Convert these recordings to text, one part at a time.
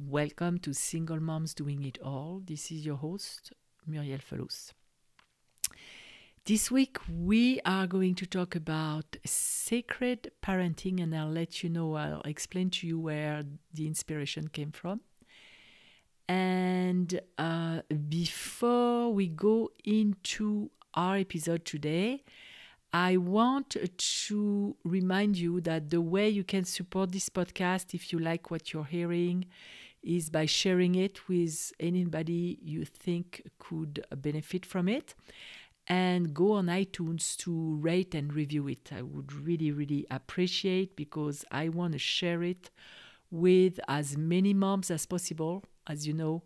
Welcome to Single Moms Doing It All. This is your host, Muriel Felous. This week, we are going to talk about sacred parenting, and I'll explain to you where the inspiration came from. And before we go into our episode today, I want to remind you that the way you can support this podcast, if you like what you're hearing, is by sharing it with anybody you think could benefit from it. And go on iTunes to rate and review it. I would really, really appreciate, because I want to share it with as many moms as possible. As you know,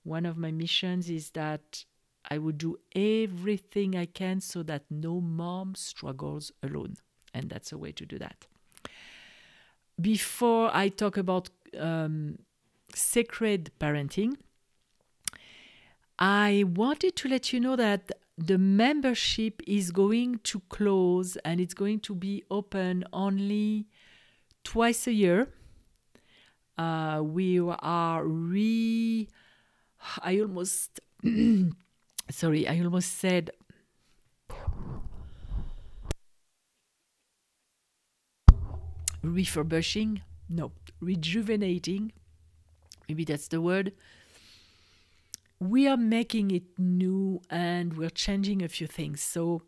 one of my missions is that I would do everything I can so that no mom struggles alone. And that's a way to do that. Before I talk about sacred parenting, I wanted to let you know that the membership is going to close, and it's going to be open only twice a year. We are I almost said refurbishing. No, rejuvenating. Maybe that's the word. We are making it new, and we're changing a few things. So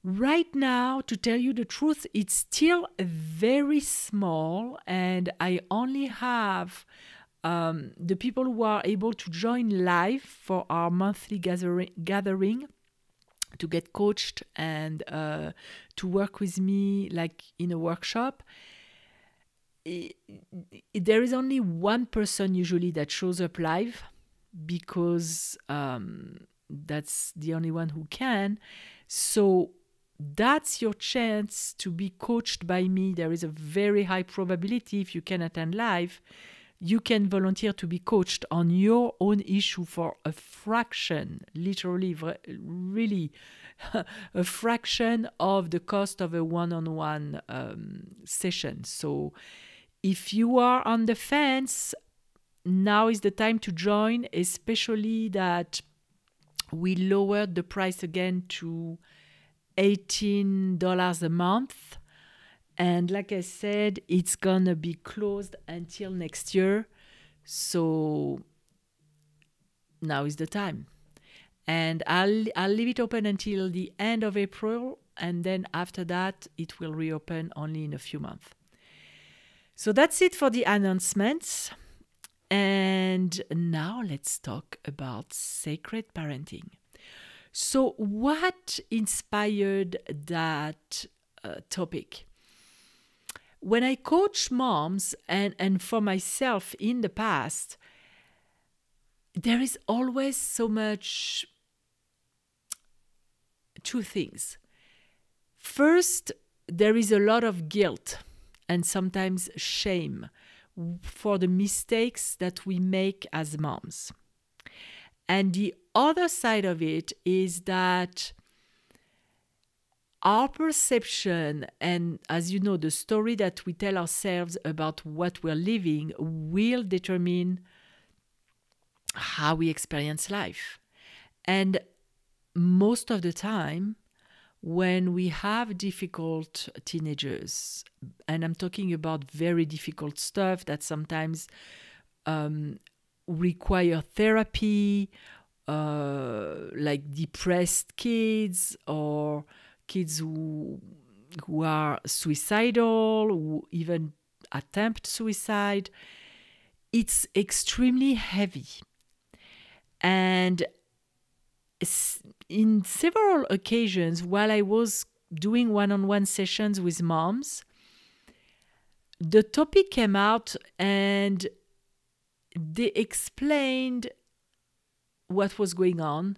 right now, to tell you the truth, it's still very small, and I only have the people who are able to join live for our monthly gathering to get coached and to work with me like in a workshop. There is only one person usually that shows up live, because that's the only one who can. So that's your chance to be coached by me. There is a very high probability, if you can attend live, you can volunteer to be coached on your own issue for a fraction, literally, really, a fraction of the cost of a one-on-one session. So if you are on the fence, now is the time to join, especially that we lowered the price again to $18 a month. And like I said, it's gonna be closed until next year. So now is the time. And I'll leave it open until the end of April, and then after that, it will reopen only in a few months. So that's it for the announcements. And now let's talk about sacred parenting. So what inspired that topic? When I coach moms and for myself in the past, there is always so much two things. First, there is a lot of guilt and sometimes shame for the mistakes that we make as moms. And the other side of it is that our perception, and as you know, the story that we tell ourselves about what we're living will determine how we experience life. And most of the time, when we have difficult teenagers, and I'm talking about very difficult stuff that sometimes require therapy, like depressed kids or kids who are suicidal, who even attempt suicide, it's extremely heavy. And in several occasions, while I was doing one-on-one sessions with moms, the topic came out and they explained what was going on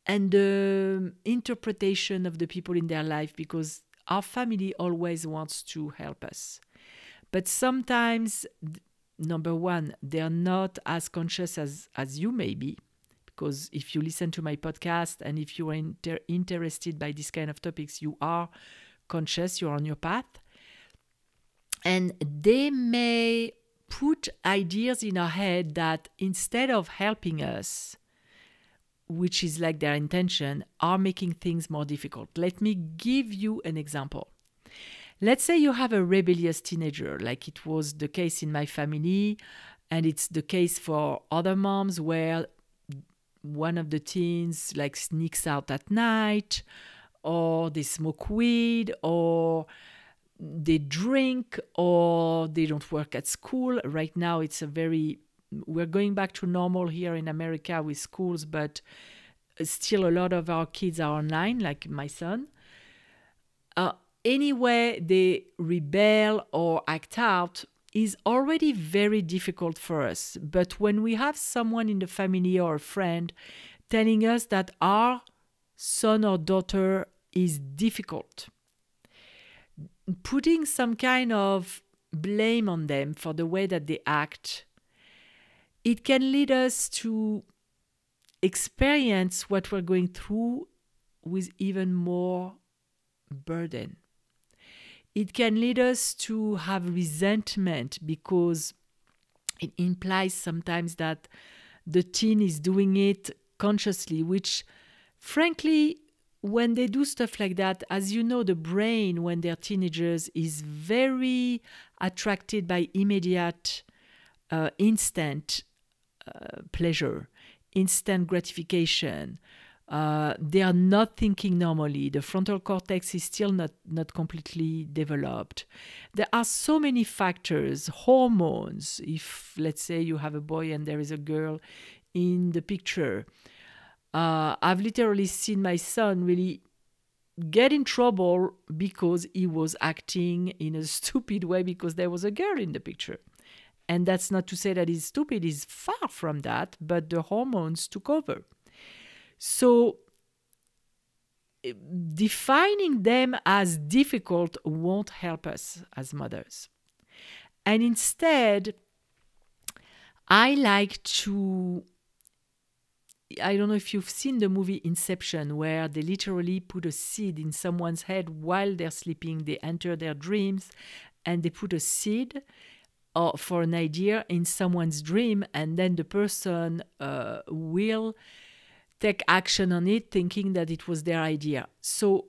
and the interpretation of the people in their life, because our family always wants to help us. But sometimes, number one, they're not as conscious as you may be, because if you listen to my podcast and if you are interested by this kind of topics, you are conscious, you're on your path. And they may put ideas in our head that instead of helping us, which is like their intention, are making things more difficult. Let me give you an example. Let's say you have a rebellious teenager, like it was the case in my family, and it's the case for other moms where one of the teens like sneaks out at night, or they smoke weed, or they drink, or they don't work at school. Right now, we're going back to normal here in America with schools, but still a lot of our kids are online, like my son. Anyway, they rebel or act out is already very difficult for us. But when we have someone in the family or a friend telling us that our son or daughter is difficult, putting some kind of blame on them for the way that they act, it can lead us to experience what we're going through with even more burden. It can lead us to have resentment because it implies sometimes that the teen is doing it consciously, which frankly, when they do stuff like that, as you know, the brain, when they're teenagers, is very attracted by immediate, instant pleasure, instant gratification. They are not thinking normally. The frontal cortex is still not completely developed. There are so many factors, hormones. If, let's say, you have a boy and there is a girl in the picture, I've literally seen my son really get in trouble because he was acting in a stupid way because there was a girl in the picture. And that's not to say that he's stupid, he's far from that, but the hormones took over. So defining them as difficult won't help us as mothers. And instead, I like to, I don't know if you've seen the movie Inception, where they literally put a seed in someone's head while they're sleeping. They enter their dreams and they put a seed for an idea in someone's dream, and then the person will take action on it thinking that it was their idea. So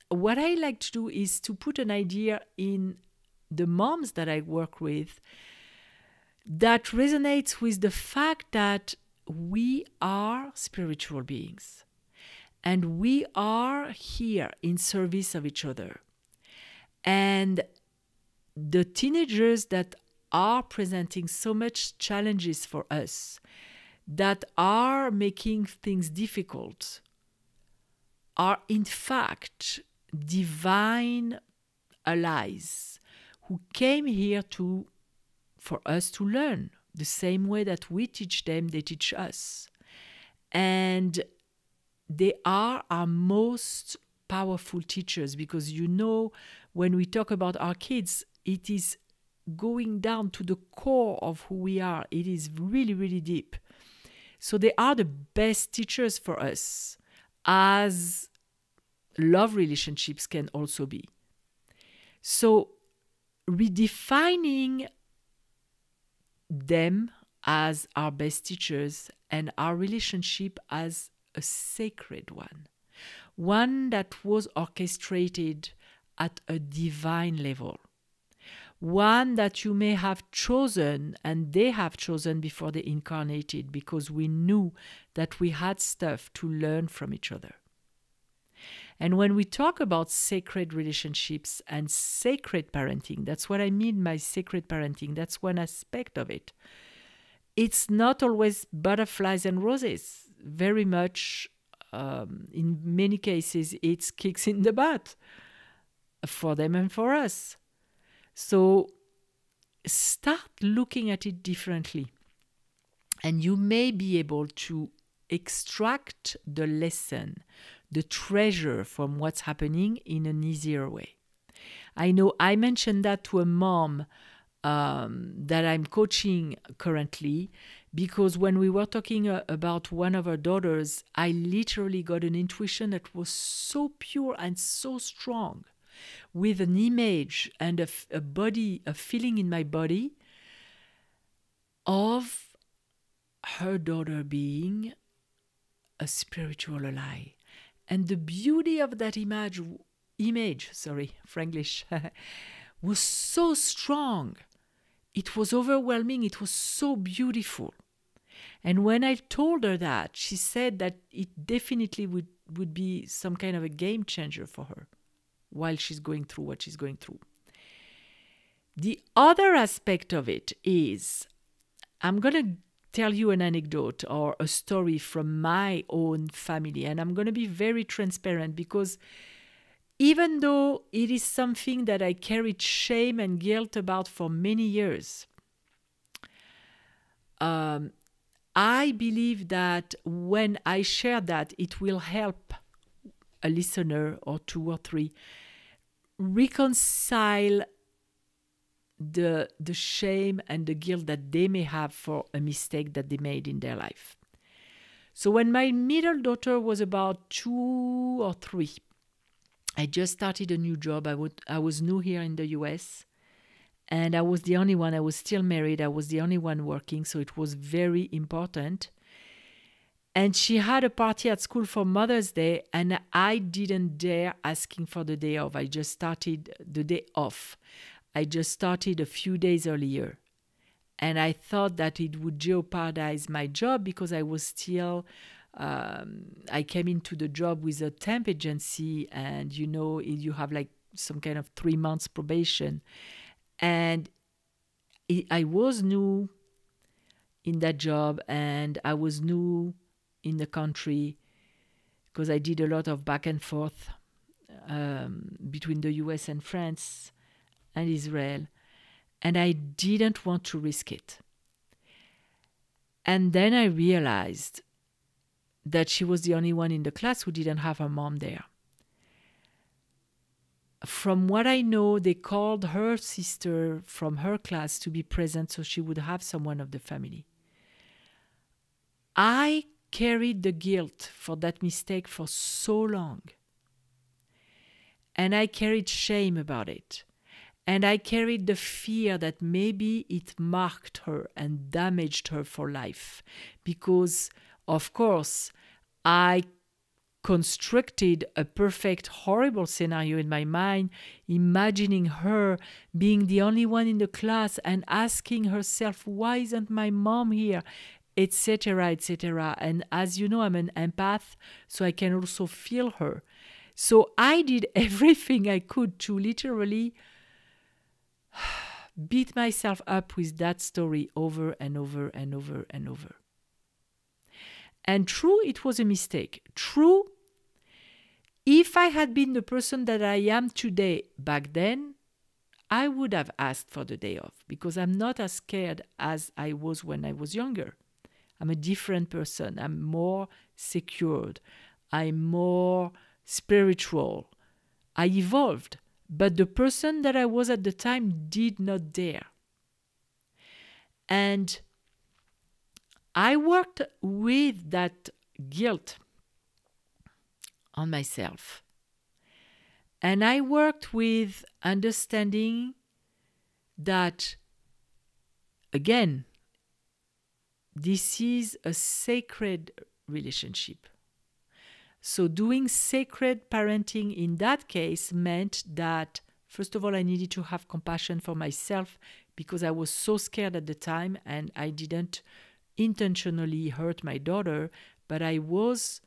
what I like to do is to put an idea in the moms that I work with that resonates with the fact that we are spiritual beings and we are here in service of each other. And the teenagers that are presenting so much challenges for us, that are making things difficult, are in fact divine allies who came here for us to learn. The same way that we teach them, they teach us. And they are our most powerful teachers because, you know, when we talk about our kids, it is going down to the core of who we are. It is really, really deep. So they are the best teachers for us, as love relationships can also be. So redefining them as our best teachers and our relationship as a sacred one that was orchestrated at a divine level, one that you may have chosen and they have chosen before they incarnated, because we knew that we had stuff to learn from each other. And when we talk about sacred relationships and sacred parenting, that's what I mean by sacred parenting. That's one aspect of it. It's not always butterflies and roses. Very much, in many cases, it's kicks in the butt for them and for us. So start looking at it differently. And you may be able to extract the lesson, the treasure from what's happening in an easier way. I know I mentioned that to a mom that I'm coaching currently, because when we were talking about one of her daughters, I literally got an intuition that was so pure and so strong, with an image and a body, a feeling in my body of her daughter being a spiritual ally. And the beauty of that image, Franglish, was so strong. It was overwhelming. It was so beautiful. And when I told her that, she said that it definitely would be some kind of a game changer for her while she's going through what she's going through. The other aspect of it is, I'm going to tell you an anecdote or a story from my own family, and I'm going to be very transparent, because even though it is something that I carried shame and guilt about for many years, I believe that when I share that, it will help a listener or two or three reconcile the shame and the guilt that they may have for a mistake that they made in their life. So when my middle daughter was about 2 or 3, I just started a new job. I was new here in the US, and I was the only one. I was still married. I was the only one working, so it was very important. And she had a party at school for Mother's Day, and I didn't dare asking for the day off. I just started the day off. I just started a few days earlier. And I thought that it would jeopardize my job, because I was still, I came into the job with a temp agency, and you have like some kind of 3 months probation. And I was new in that job, and I was new in the country, because I did a lot of back and forth between the US and France and Israel, and I didn't want to risk it. And then I realized that she was the only one in the class who didn't have her mom there. From what I know, they called her sister from her class to be present so she would have someone of the family. I carried the guilt for that mistake for so long. And I carried shame about it. And I carried the fear that maybe it marked her and damaged her for life. Because, of course, I constructed a perfect, horrible scenario in my mind, imagining her being the only one in the class and asking herself, why isn't my mom here? Etc., etc. And as you know, I'm an empath, so I can also feel her. So I did everything I could to literally beat myself up with that story over and over and over and over. And true, it was a mistake. True, if I had been the person that I am today back then, I would have asked for the day off, because I'm not as scared as I was when I was younger. I'm a different person. I'm more secured. I'm more spiritual. I evolved. But the person that I was at the time did not dare. And I worked with that guilt on myself. And I worked with understanding that, again, this is a sacred relationship. So doing sacred parenting in that case meant that, first of all, I needed to have compassion for myself, because I was so scared at the time, and I didn't intentionally hurt my daughter, but I was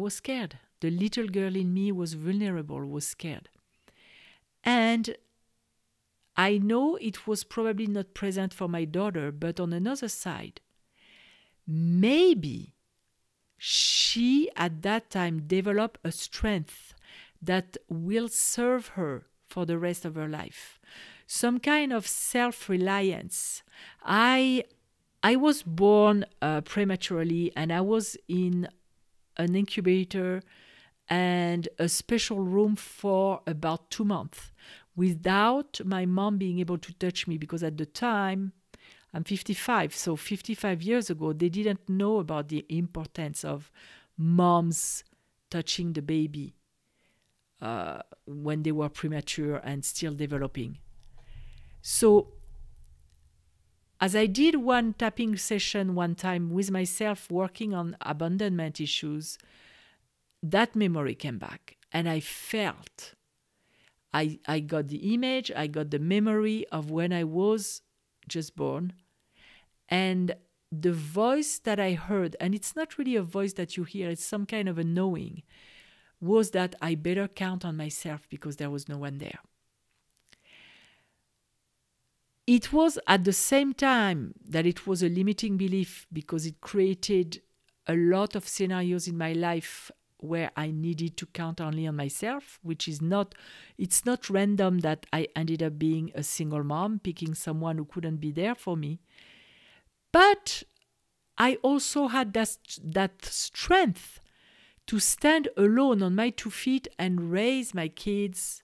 scared. The little girl in me was vulnerable, was scared. And I know it was probably not present for my daughter, but on another side, maybe she at that time developed a strength that will serve her for the rest of her life. Some kind of self-reliance. I was born prematurely, and I was in an incubator and a special room for about 2 months without my mom being able to touch me, because at the time, I'm 55, so 55 years ago, they didn't know about the importance of moms touching the baby when they were premature and still developing. So as I did one tapping session one time with myself working on abandonment issues, that memory came back. And I felt, I got the image, I got the memory of when I was just born. And the voice that I heard, and it's not really a voice that you hear, it's some kind of a knowing, was that I better count on myself because there was no one there. It was at the same time that it was a limiting belief because it created a lot of scenarios in my life where I needed to count only on myself, which is not, it's not random that I ended up being a single mom, picking someone who couldn't be there for me. But I also had that strength to stand alone on my 2 feet and raise my kids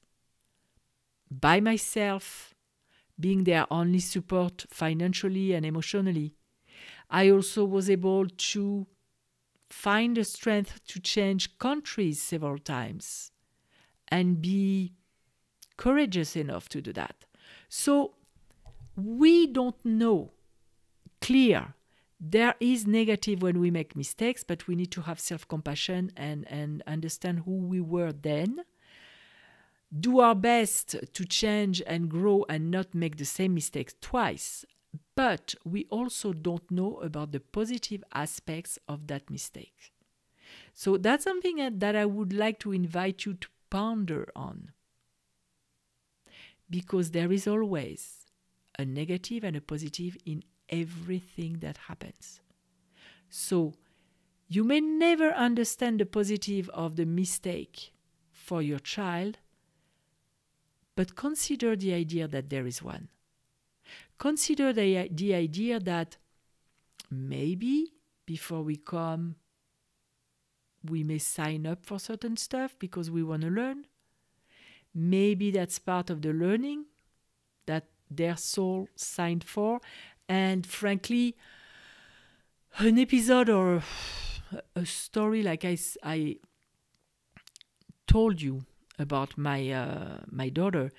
by myself, being their only support financially and emotionally. I also was able to find the strength to change countries several times and be courageous enough to do that. So we don't know clear. There is negative when we make mistakes, but we need to have self-compassion and understand who we were then. Do our best to change and grow and not make the same mistakes twice. But we also don't know about the positive aspects of that mistake. So that's something that I would like to invite you to ponder on. Because there is always a negative and a positive in everything that happens. So you may never understand the positive of the mistake for your child, but consider the idea that there is one. Consider the idea that maybe before we come, we may sign up for certain stuff because we want to learn. Maybe that's part of the learning that their soul signed for. And frankly, an episode or a story like I told you about my daughter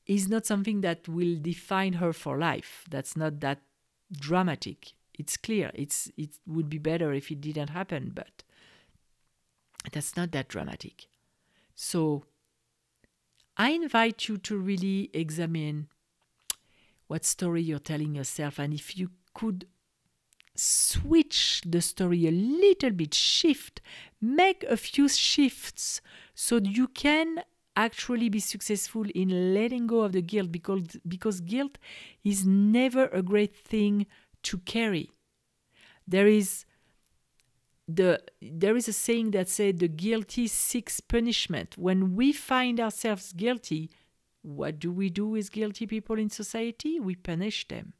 is not something that will define her for life. That's not that dramatic. It's clear. It would be better if it didn't happen, but that's not that dramatic. So I invite you to really examine what story you're telling yourself, and if you could switch the story a little bit, make a few shifts so you can actually be successful in letting go of the guilt, because guilt is never a great thing to carry. There is a saying that said the guilty seeks punishment. When we find ourselves guilty, what do we do with guilty people in society? We punish them.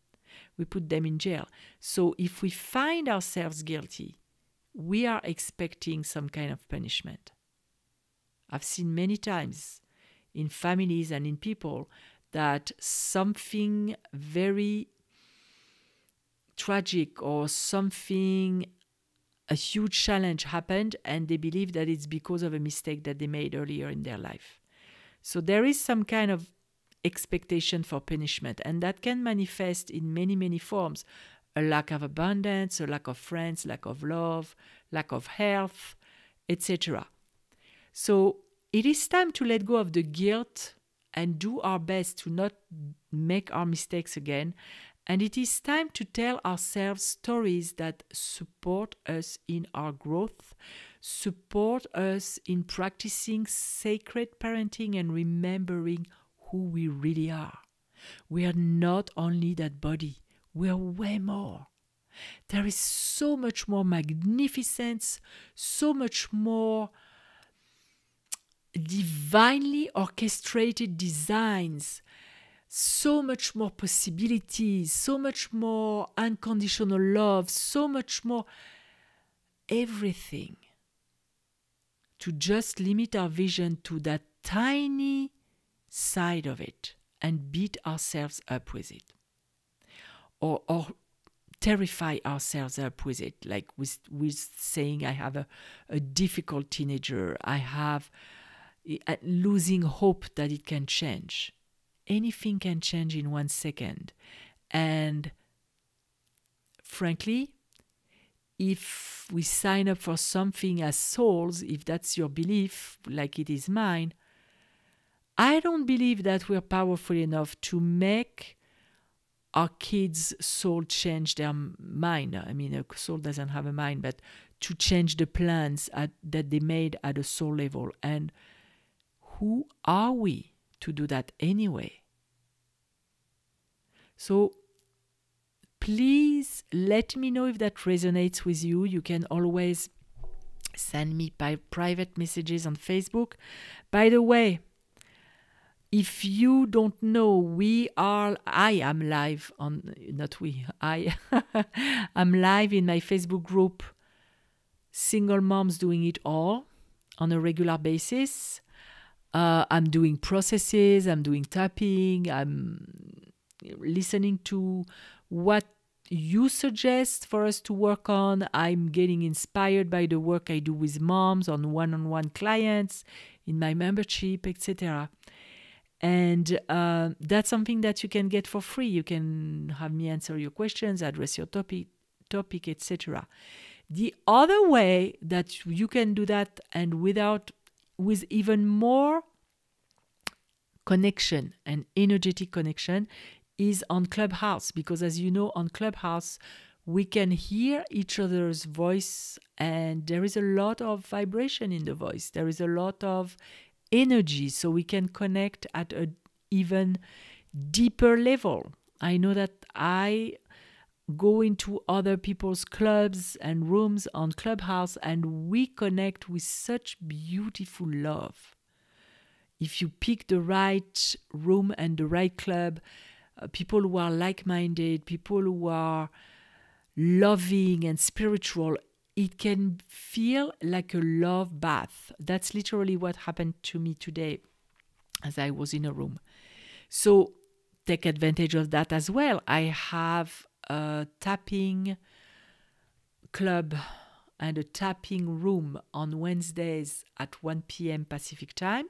We put them in jail. So if we find ourselves guilty, we are expecting some kind of punishment. I've seen many times in families and in people that something very tragic or a huge challenge happened, and they believe that it's because of a mistake that they made earlier in their life. So there is some kind of expectation for punishment, and that can manifest in many, many forms. A lack of abundance, a lack of friends, lack of love, lack of health, etc. So it is time to let go of the guilt and do our best to not make our mistakes again. And it is time to tell ourselves stories that support us in our growth, support us in practicing sacred parenting and remembering who we really are. We are not only that body, we are way more. There is so much more magnificence, so much more divinely orchestrated designs, so much more possibilities, so much more unconditional love, so much more everything. To just limit our vision to that tiny side of it and beat ourselves up with it. Or terrify ourselves up with it, like with saying, I have a difficult teenager, I have losing hope that it can change. Anything can change in 1 second. And frankly, if we sign up for something as souls, if that's your belief, like it is mine, I don't believe that we're powerful enough to make our kids' soul change their mind. I mean, a soul doesn't have a mind, but to change the plans that they made at a soul level. And who are we to do that anyway? So please let me know if that resonates with you. You can always send me private messages on Facebook. By the way, if you don't know, I am live on, not we, I am live in my Facebook group, Single Moms Doing It All, on a regular basis. I'm doing processes, I'm doing tapping, I'm listening to what you suggest for us to work on. I'm getting inspired by the work I do with moms on one-on-one clients in my membership, etc. And that's something that you can get for free. You can have me answer your questions, address your topic, etc. The other way that you can do that, and with even more connection and energetic connection, is on Clubhouse. Because as you know, on Clubhouse, we can hear each other's voice, and there is a lot of vibration in the voice. There is a lot of energy, so we can connect at an even deeper level. I know that I go into other people's clubs and rooms on Clubhouse, and we connect with such beautiful love. If you pick the right room and the right club, people who are like-minded, people who are loving and spiritual, it can feel like a love bath. That's literally what happened to me today as I was in a room. So take advantage of that as well. I have a tapping club and a tapping room on Wednesdays at 1 p.m. Pacific time.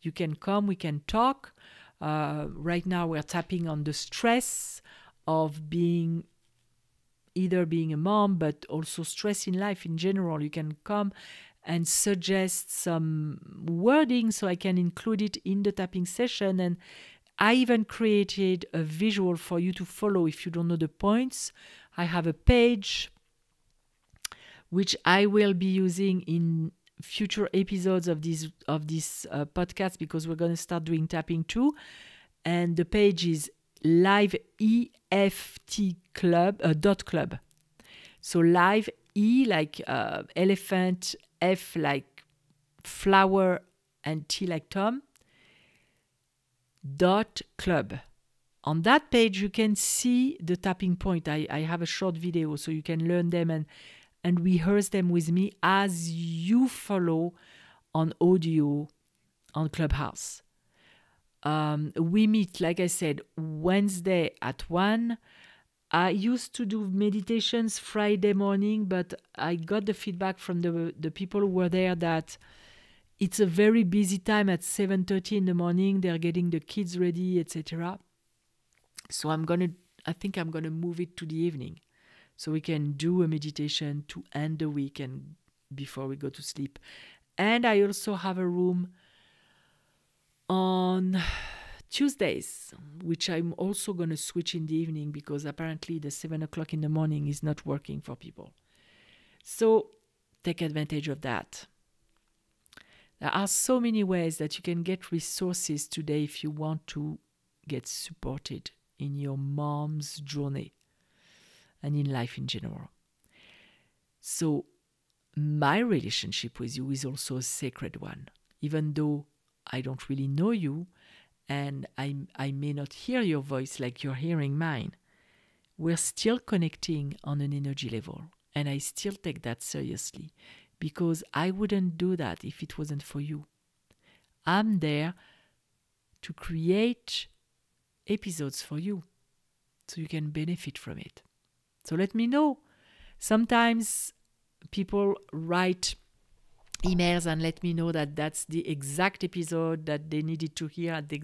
You can come, we can talk. Right now we're tapping on the stress of either being a mom, but also stress in life in general. You can come and suggest some wording so I can include it in the tapping session. And I even created a visual for you to follow if you don't know the points. I have a page which I will be using in future episodes of this podcast, because we're going to start doing tapping too. And the page is liveeftclub.club. So live E like elephant, F like flower, and T like Tom, .club. On that page, you can see the tapping point. I have a short video so you can learn them and rehearse them with me as you follow on audio on Clubhouse. We meet, like I said, Wednesday at 1. I used to do meditations Friday morning, but I got the feedback from the people who were there that it's a very busy time at 7:30 in the morning. They're getting the kids ready, etc. So I think I'm gonna move it to the evening, so we can do a meditation to end the week and before we go to sleep. And I also have a room on Tuesdays, which I'm also going to switch in the evening, because apparently the 7 o'clock in the morning is not working for people. So take advantage of that. There are so many ways that you can get resources today if you want to get supported in your mom's journey and in life in general. So my relationship with you is also a sacred one. Even though I don't really know you, and I may not hear your voice like you're hearing mine, we're still connecting on an energy level. And I still take that seriously, because I wouldn't do that if it wasn't for you. I'm there to create episodes for you so you can benefit from it. So let me know. Sometimes people write emails and let me know that that's the exact episode that they needed to hear at the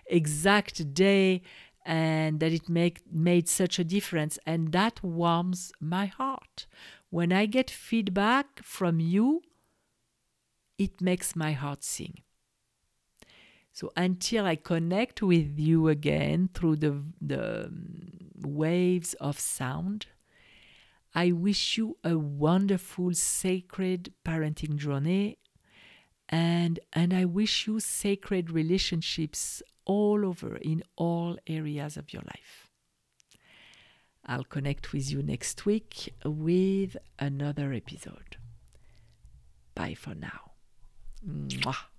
exact day, and that it made such a difference. And that warms my heart. When I get feedback from you, it makes my heart sing. So until I connect with you again through the waves of sound, I wish you a wonderful, sacred parenting journey, and I wish you sacred relationships all over in all areas of your life. I'll connect with you next week with another episode. Bye for now. Mwah.